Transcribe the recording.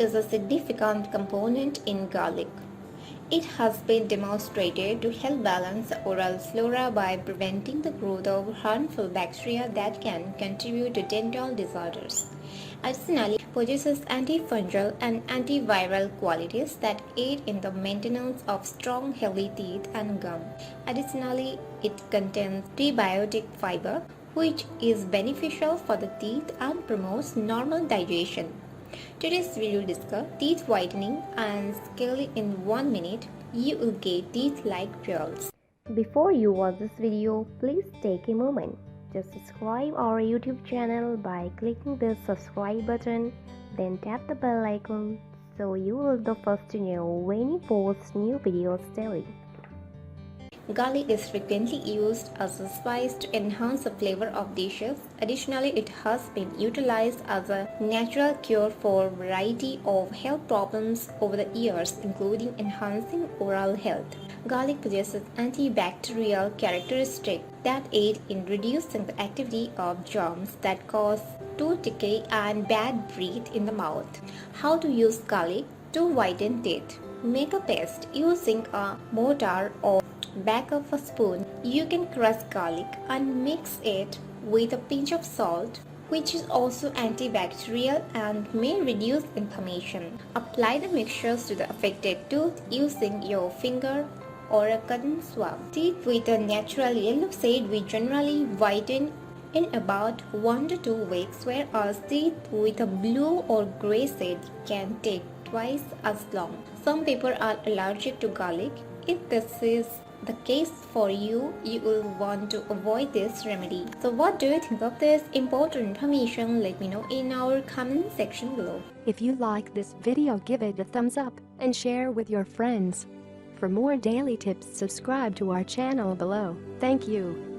is a significant component in garlic. It has been demonstrated to help balance the oral flora by preventing the growth of harmful bacteria that can contribute to dental disorders. Additionally, it possesses antifungal and antiviral qualities that aid in the maintenance of strong, healthy teeth and gum. Additionally, it contains prebiotic fiber, which is beneficial for the teeth and promotes normal digestion. Today's video discuss teeth whitening and scaling in 1 minute. You will get teeth like pearls. Before you watch this video, please take a moment. Just subscribe our YouTube channel by clicking the subscribe button, then tap the bell icon so you will be the first to know when we post new videos daily. Garlic is frequently used as a spice to enhance the flavor of dishes. Additionally, it has been utilized as a natural cure for a variety of health problems over the years, including enhancing oral health. Garlic possesses antibacterial characteristics that aid in reducing the activity of germs that cause tooth decay and bad breath in the mouth. How to use garlic to whiten teeth? Make a paste using a mortar or back of a spoon. You can crush garlic and mix it with a pinch of salt, which is also antibacterial and may reduce inflammation. Apply the mixtures to the affected tooth using your finger or a cotton swab. Teeth with a natural yellow shade will generally whiten in about 1 to 2 weeks, whereas teeth with a blue or gray shade can take twice as long. Some people are allergic to garlic. If this is the case for you, you will want to avoid this remedy. So what do you think of this important information? Let me know in our comment section below. If you like this video, give it a thumbs up and share with your friends. For more daily tips, subscribe to our channel below. Thank you.